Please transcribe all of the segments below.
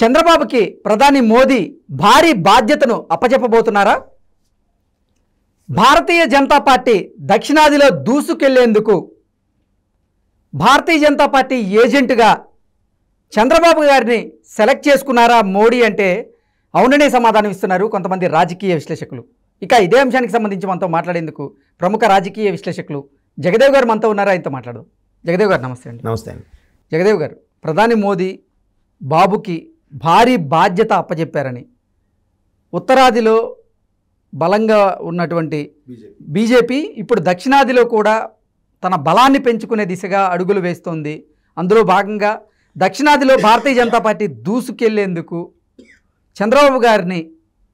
చంద్రబాబుకి ప్రధాని మోదీ భారీ బాధ్యతను అప్పచెప్పబోతున్నారా? భారతీయ జనతా పార్టీ దక్షిణాదిలో దూసుకెళ్లేందుకు భారతీయ జనతా పార్టీ ఏజెంట్గా చంద్రబాబు గారిని సెలెక్ట్ చేసుకున్నారా మోడీ అంటే అవుననే సమాధానం ఇస్తున్నారు కొంతమంది రాజకీయ విశ్లేషకులు. ఇక ఇదే అంశానికి సంబంధించి మనతో మాట్లాడేందుకు ప్రముఖ రాజకీయ విశ్లేషకులు జగదేవ్ గారు మనతో ఉన్నారా? ఆయనతో మాట్లాడదాం. జగదేవ్ గారు నమస్తే అండి. నమస్తే అండి. జగదేవ్ గారు, ప్రధాని మోదీ బాబుకి భారీ బాధ్యత అప్పచెప్పారని, ఉత్తరాదిలో బలంగా ఉన్నటువంటి బీజేపీ ఇప్పుడు దక్షిణాదిలో కూడా తన బలాన్ని పెంచుకునే దిశగా అడుగులు వేస్తోంది. అందులో భాగంగా దక్షిణాదిలో భారతీయ జనతా పార్టీ దూసుకెళ్లేందుకు చంద్రబాబు గారిని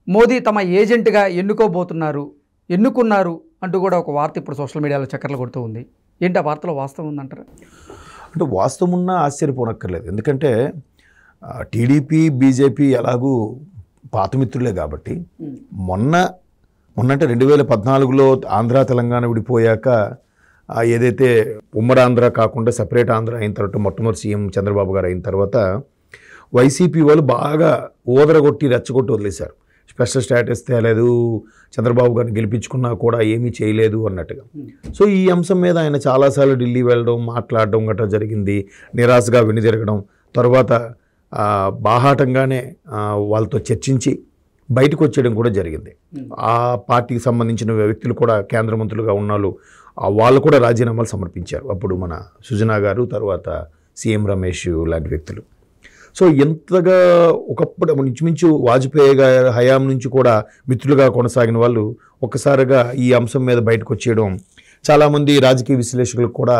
మోదీ తమ ఏజెంట్గా ఎన్నుకున్నారు అంటూ కూడా ఒక వార్త ఇప్పుడు సోషల్ మీడియాలో చక్కర్లు కొడుతూ ఉంది. ఏంటి ఆ వార్తలో వాస్తవం ఉందంటారా? అంటే వాస్తవం ఉన్నా ఆశ్చర్యపోనక్కర్లేదు. ఎందుకంటే టీడీపీ బీజేపీ ఎలాగూ పాతమిత్రులే కాబట్టి మొన్నంటే 2014లో ఆంధ్ర తెలంగాణ విడిపోయాక ఏదైతే ఉమ్మడి ఆంధ్ర కాకుండా సపరేట్ ఆంధ్ర అయిన తర్వాత మొట్టమొదటి సీఎం చంద్రబాబు గారు అయిన తర్వాత వైసీపీ వాళ్ళు బాగా ఓదరగొట్టి రెచ్చగొట్టి వదిలేశారు. స్పెషల్ స్టేటస్ తేలేదు, చంద్రబాబు గారిని గెలిపించుకున్నా కూడా ఏమీ చేయలేదు అన్నట్టుగా. సో ఈ అంశం మీద ఆయన చాలాసార్లు ఢిల్లీ వెళ్ళడం, మాట్లాడడం గట్రా జరిగింది. నిరాశగా వెనుదిరగడం, తర్వాత బాహాటంగానే వాళ్ళతో చర్చించి బయటకు వచ్చేయడం కూడా జరిగింది. ఆ పార్టీకి సంబంధించిన వ్యక్తులు కూడా కేంద్ర మంత్రులుగా ఉన్నాళ్ళు, వాళ్ళు కూడా రాజీనామాలు సమర్పించారు. అప్పుడు మన సుజనా గారు, తర్వాత సీఎం రమేష్ లాంటి వ్యక్తులు. సో ఎంతగా ఒకప్పుడు ఇంచుమించు వాజ్పేయి గారి హయాం నుంచి కూడా మిత్రులుగా కొనసాగిన వాళ్ళు ఒక్కసారిగా ఈ అంశం మీద బయటకు వచ్చేయడం చాలామంది రాజకీయ విశ్లేషకులకు కూడా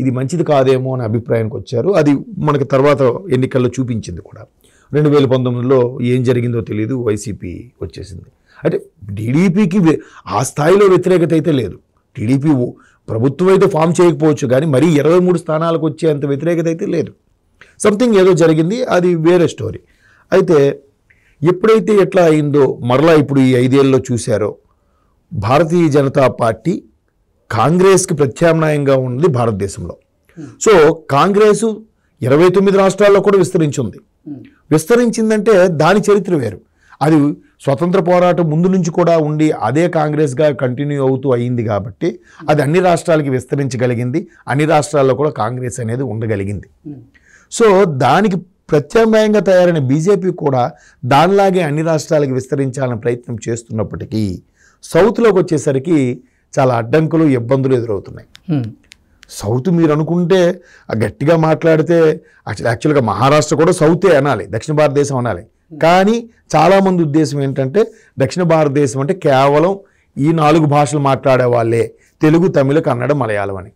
ఇది మంచిది కాదేమో అనే అభిప్రాయానికి వచ్చారు. అది మనకి తర్వాత ఎన్నికల్లో చూపించింది కూడా. 2019లో ఏం జరిగిందో తెలియదు, వైసీపీ వచ్చేసింది. అంటే టీడీపీకి ఆ స్థాయిలో వ్యతిరేకత అయితే లేదు. టీడీపీ ప్రభుత్వం అయితే ఫామ్ చేయకపోవచ్చు, కానీ మరీ 23 స్థానాలకు వచ్చేంత వ్యతిరేకత అయితే లేదు. సంథింగ్ ఏదో జరిగింది, అది వేరే స్టోరీ. అయితే ఎప్పుడైతే ఎట్లా అయిందో మరలా ఇప్పుడు ఈ 5 ఏళ్ళలో చూశారో, భారతీయ జనతా పార్టీ కాంగ్రెస్కి ప్రత్యామ్నాయంగా ఉన్నది భారతదేశంలో. సో కాంగ్రెసు 29 రాష్ట్రాల్లో కూడా విస్తరించిందంటే దాని చరిత్ర వేరు. అది స్వతంత్ర పోరాటం ముందు నుంచి కూడా ఉండి అదే కాంగ్రెస్గా కంటిన్యూ అవుతూ అయింది కాబట్టి అది అన్ని రాష్ట్రాలకి విస్తరించగలిగింది. అన్ని రాష్ట్రాల్లో కూడా కాంగ్రెస్ అనేది ఉండగలిగింది. సో దానికి ప్రత్యామ్నాయంగా తయారైన బీజేపీ కూడా దానిలాగే అన్ని రాష్ట్రాలకి విస్తరించాలని ప్రయత్నం చేస్తున్నప్పటికీ సౌత్లోకి వచ్చేసరికి చాలా అడ్డంకులు, ఇబ్బందులు ఎదురవుతున్నాయి. సౌత్ మీరు అనుకుంటే గట్టిగా మాట్లాడితే యాక్చువల్గా మహారాష్ట్ర కూడా సౌతే అనాలి, దక్షిణ భారతదేశం అనాలి. కానీ చాలామంది ఉద్దేశం ఏంటంటే దక్షిణ భారతదేశం అంటే కేవలం ఈ 4 భాషలు మాట్లాడే వాళ్ళే, తెలుగు, తమిళ, కన్నడ, మలయాళం అని.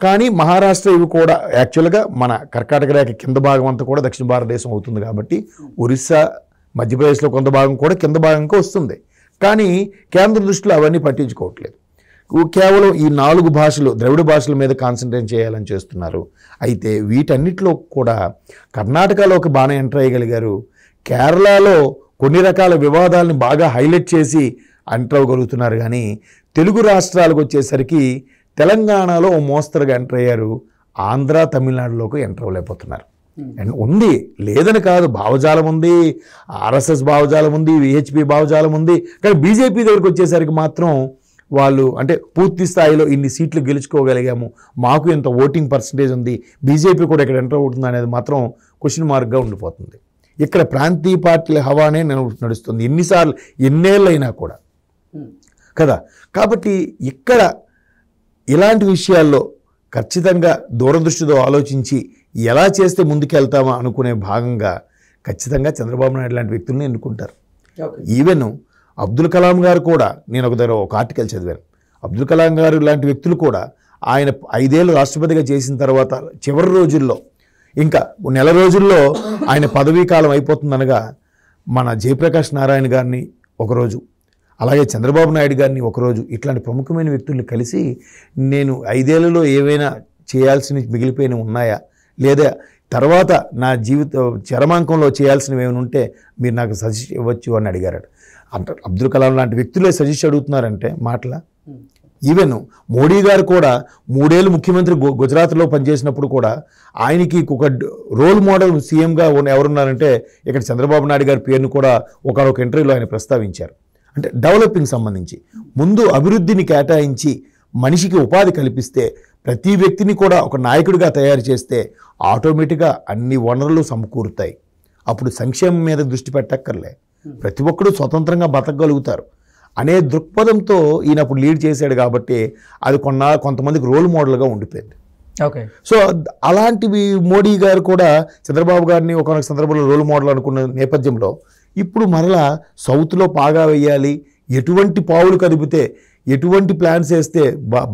కానీ మహారాష్ట్ర ఇవి కూడా యాక్చువల్గా మన కర్కాటక రేఖ కింద భాగం అంతా కూడా దక్షిణ భారతదేశం అవుతుంది కాబట్టి ఒరిస్సా, మధ్యప్రదేశ్లో కొంత భాగం కూడా కింద భాగంకి వస్తుంది. కానీ కేంద్ర దృష్టిలో అవన్నీ పట్టించుకోవట్లేదు. కేవలం ఈ 4 భాషలు, ద్రవిడ భాషల మీద కాన్సన్ట్రేట్ చేయాలని చేస్తున్నారు. అయితే వీటన్నిటిలో కూడా కర్ణాటకలోకి బాగా ఎంటర్ అయ్యగలిగారు. కేరళలో కొన్ని రకాల వివాదాలను బాగా హైలైట్ చేసి ఎంటర్ అవ్వగలుగుతున్నారు. కానీ తెలుగు రాష్ట్రాలకు వచ్చేసరికి తెలంగాణలో మోస్తరుగా ఎంటర్ అయ్యారు. ఆంధ్ర, తమిళనాడులోకి ఎంటర్ అవ్వలేకపోతున్నారు. ఉంది, లేదని కాదు, భావజాలం ఉంది, ఆర్ఎస్ఎస్ భావజాలం ఉంది, విహెచ్పి భావజాలం ఉంది. కానీ బీజేపీ దగ్గరికి వచ్చేసరికి మాత్రం వాళ్ళు అంటే పూర్తి స్థాయిలో ఇన్ని సీట్లు గెలుచుకోగలిగాము, మాకు ఎంత ఓటింగ్ పర్సంటేజ్ ఉంది, బీజేపీ కూడా ఇక్కడ ఎంటర్ అవుతుంది అనేది మాత్రం క్వశ్చన్ మార్క్గా ఉండిపోతుంది. ఇక్కడ ప్రాంతీయ పార్టీల హవానే నడుస్తుంది ఎన్నేళ్ళైనా కూడా కదా. కాబట్టి ఇక్కడ ఇలాంటి విషయాల్లో ఖచ్చితంగా దూరదృష్టితో ఆలోచించి ఎలా చేస్తే ముందుకెళ్తామా అనుకునే భాగంగా ఖచ్చితంగా చంద్రబాబు నాయుడు లాంటి వ్యక్తులను ఎన్నుకుంటారు. ఈవెన్ అబ్దుల్ కలాం గారు కూడా, నేను ఒక ఆర్టికల్ చదివాను, అబ్దుల్ కలాం గారు లాంటి వ్యక్తులు కూడా ఆయన 5 ఏళ్ళు రాష్ట్రపతిగా చేసిన తర్వాత చివరి రోజుల్లో ఇంకా నెల రోజుల్లో ఆయన పదవీ కాలం అయిపోతుందనగా మన జయప్రకాష్ నారాయణ గారిని ఒకరోజు, అలాగే చంద్రబాబు నాయుడు గారిని ఒకరోజు, ఇట్లాంటి ప్రముఖమైన వ్యక్తుల్ని కలిసి నేను 5 ఏళ్లలో ఏవైనా చేయాల్సినవి మిగిలిపోయినవి ఉన్నాయా, లేదా తర్వాత నా జీవిత చరమాంకంలో చేయాల్సినవి ఏమైనా ఉంటే మీరు నాకు సజెస్ట్ ఇవ్వచ్చు అని అడిగారు. అంటే అబ్దుల్ కలాం లాంటి వ్యక్తులే సజెస్ట్ అడుగుతున్నారంటే మాటల ఈవెన్ మోడీ గారు కూడా 3 ఏళ్ళు ముఖ్యమంత్రి గుజరాత్లో పనిచేసినప్పుడు కూడా ఆయనకి ఒక రోల్ మోడల్ సీఎంగా ఎవరున్నారంటే ఇక్కడ చంద్రబాబు నాయుడు గారి పేరును కూడా ఒకనొక ఇంటర్వ్యూలో ఆయన ప్రస్తావించారు. అంటే డెవలపింగ్ సంబంధించి ముందు అభివృద్ధిని కేటాయించి మనిషికి ఉపాధి కల్పిస్తే ప్రతి వ్యక్తిని కూడా ఒక నాయకుడిగా తయారు చేస్తే ఆటోమేటిక్గా అన్ని వనరులు సమకూరుతాయి. అప్పుడు సంక్షేమం మీద దృష్టి పెట్టక్కర్లే, ప్రతి ఒక్కరూ స్వతంత్రంగా బతకగలుగుతారు అనే దృక్పథంతో ఈయన అప్పుడు లీడ్ చేశాడు. కాబట్టి అది కొంతమందికి రోల్ మోడల్గా ఉండిపోయింది. ఓకే. సో అలాంటివి మోడీ గారు కూడా చంద్రబాబు గారిని ఒకనొక సందర్భంలో రోల్ మోడల్ అనుకున్న నేపథ్యంలో ఇప్పుడు మరలా సౌత్లో పాగా వేయాలి, ఎటువంటి పావులు కదిపితే ఎటువంటి ప్లాన్స్ వేస్తే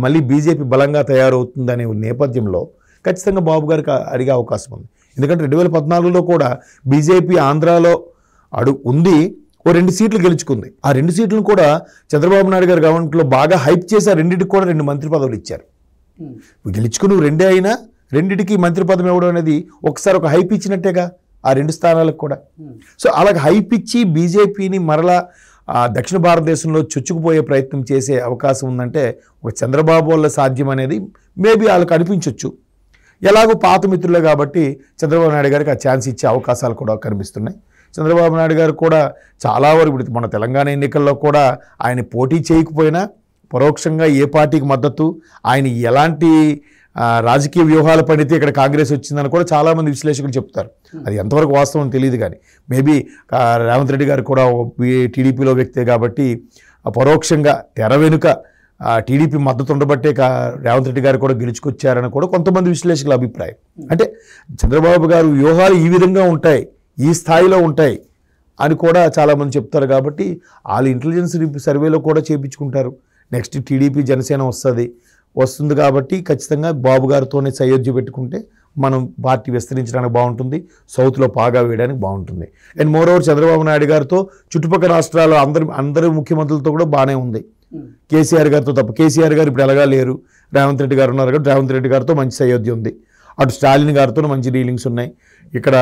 మళ్ళీ బీజేపీ బలంగా తయారవుతుందనే నేపథ్యంలో ఖచ్చితంగా బాబు గారికి అడిగే అవకాశం ఉంది. ఎందుకంటే 2014లో కూడా బీజేపీ ఆంధ్రాలో ఉంది, ఓ 2 సీట్లు గెలుచుకుంది. ఆ 2 సీట్లను కూడా చంద్రబాబు నాయుడు గారి గవర్నమెంట్లో బాగా హైప్ చేసి ఆ 2టికి కూడా 2 మంత్రి పదవులు ఇచ్చారు. గెలుచుకుని 2 అయినా 2టికి మంత్రి పదవి ఇవ్వడం అనేది ఒకసారి ఒక హైప్ ఇచ్చినట్టేగా ఆ 2 స్థానాలకు కూడా. సో అలాగ హైప్ ఇచ్చి బీజేపీని మరలా దక్షిణ భారతదేశంలో చొచ్చుకుపోయే ప్రయత్నం చేసే అవకాశం ఉందంటే ఒక చంద్రబాబు వల్ల సాధ్యం అనేది మేబీ వాళ్ళకి అనిపించవచ్చు. ఎలాగో పాత మిత్రులే కాబట్టి చంద్రబాబు నాయుడు గారికి ఆ ఛాన్స్ ఇచ్చే అవకాశాలు కూడా కనిపిస్తున్నాయి. చంద్రబాబు నాయుడు గారు కూడా చాలా వరకు ఇప్పుడు మన తెలంగాణ ఎన్నికల్లో కూడా ఆయన పోటీ చేయకపోయినా పరోక్షంగా ఏ పార్టీకి మద్దతు, ఆయన ఎలాంటి రాజకీయ వ్యూహాలు పడితే ఇక్కడ కాంగ్రెస్ వచ్చిందని కూడా చాలామంది విశ్లేషకులు చెప్తారు. అది ఎంతవరకు వాస్తవం తెలియదు, కానీ మేబీ రేవంత్ రెడ్డి గారు కూడా టీడీపీలో వ్యక్తే కాబట్టి పరోక్షంగా తెర వెనుక టీడీపీ మద్దతు ఉండబట్టే రేవంత్ రెడ్డి గారు కూడా గెలుచుకొచ్చారని కూడా కొంతమంది విశ్లేషకుల అభిప్రాయం. అంటే చంద్రబాబు గారు వ్యూహాలు ఈ విధంగా ఉంటాయి, ఈ స్థాయిలో ఉంటాయి అని కూడా చాలామంది చెప్తారు. కాబట్టి వాళ్ళు ఇంటెలిజెన్స్ సర్వేలో కూడా చేయించుకుంటారు. నెక్స్ట్ టీడీపీ జనసేన వస్తుంది కాబట్టి ఖచ్చితంగా బాబు గారితోనే సయోధ్య పెట్టుకుంటే మనం పార్టీ విస్తరించడానికి బాగుంటుంది, సౌత్లో పాగా వేయడానికి బాగుంటుంది. అండ్ మోరోవర్ చంద్రబాబు నాయుడు గారితో చుట్టుపక్కల రాష్ట్రాల అందరి ముఖ్యమంత్రులతో కూడా బాగానే ఉంది. కేసీఆర్ గారితో తప్ప, కేసీఆర్ గారు ఇప్పుడు ఎలాగా లేరు, రేవంత్ రెడ్డి గారు ఉన్నారు కాబట్టి రేవంత్ రెడ్డి గారితో మంచి సయోధ్య ఉంది. అటు స్టాలిన్ గారితో మంచి డీలింగ్స్ ఉన్నాయి. ఇక్కడ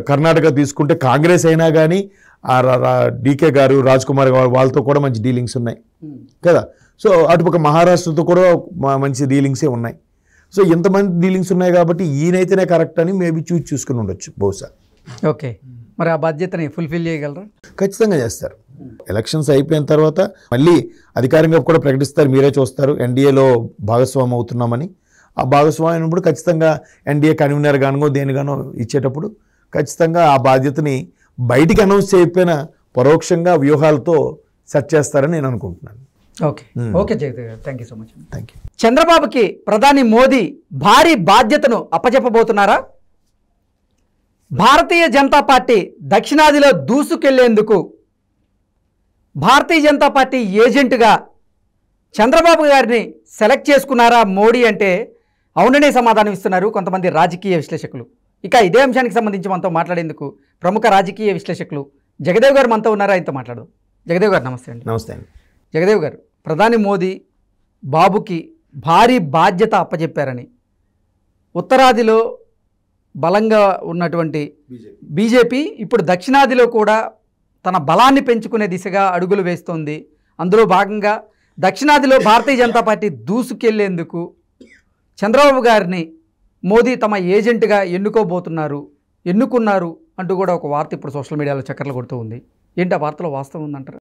కర్ణాటక తీసుకుంటే కాంగ్రెస్ అయినా కానీ డీకే గారు, రాజ్ కుమార్ గారు వాళ్ళతో కూడా మంచి డీలింగ్స్ ఉన్నాయి కదా. సో అటుపక్క మహారాష్ట్రతో కూడా మంచి డీలింగ్సే ఉన్నాయి. సో ఎంతమంది డీలింగ్స్ ఉన్నాయి కాబట్టి ఈయనైతేనే కరెక్ట్ అని మేబీ చూసుకుని ఉండొచ్చు బహుశా. ఓకే, మరి ఆ బాధ్యతని ఫుల్ఫిల్ చేయగలరా? ఖచ్చితంగా చేస్తారు. ఎలక్షన్స్ అయిపోయిన తర్వాత మళ్ళీ అధికారంగా కూడా ప్రకటిస్తారు, మీరే చూస్తారు ఎన్డీఏలో భాగస్వామి అవుతున్నామని. ఆ భాగస్వామి అయినప్పుడు ఖచ్చితంగా ఎన్డీఏ కన్వీనర్ గానో దేనిగానో ఇచ్చేటప్పుడు ఖచ్చితంగా ఆ బాధ్యతని బయటికి అనౌన్స్ చేయకపోయినా పరోక్షంగా వ్యూహాలతో సెట్ చేస్తారని నేను అనుకుంటున్నాను. ఓకే ఓకే జగదేవ్ గారు, thank you so much. Thank you. చంద్రబాబుకి ప్రధాని మోదీ భారీ బాధ్యతను అప్పచెప్పబోతున్నారా? భారతీయ జనతా పార్టీ దక్షిణాదిలో దూసుకెళ్లేందుకు భారతీయ జనతా పార్టీ ఏజెంట్గా చంద్రబాబు గారిని సెలెక్ట్ చేసుకున్నారా మోడీ అంటే అవుననే సమాధానం ఇస్తున్నారు కొంతమంది రాజకీయ విశ్లేషకులు. ఇక ఇదే అంశానికి సంబంధించి మనతో మాట్లాడేందుకు ప్రముఖ రాజకీయ విశ్లేషకులు జగదేవ్ గారు మనతో ఉన్నారా, ఆయనతో మాట్లాడదాం. జగదేవ్ గారు నమస్తే అండి. నమస్తే అండి. జగదేవ్ గారు, ప్రధాని మోదీ బాబుకి భారీ బాధ్యత అప్పచెప్పారని, ఉత్తరాదిలో బలంగా ఉన్నటువంటి బీజేపీ ఇప్పుడు దక్షిణాదిలో కూడా తన బలాన్ని పెంచుకునే దిశగా అడుగులు వేస్తోంది. అందులో భాగంగా దక్షిణాదిలో భారతీయ జనతా పార్టీ దూసుకెళ్లేందుకు చంద్రబాబు గారిని మోదీ తమ ఏజెంట్గా ఎన్నుకున్నారు అంటూ కూడా ఒక వార్త ఇప్పుడు సోషల్ మీడియాలో చక్కర్లు కొడుతూ ఉంది. ఏంటి ఆ వార్తలో వాస్తవం ఉందంటారు?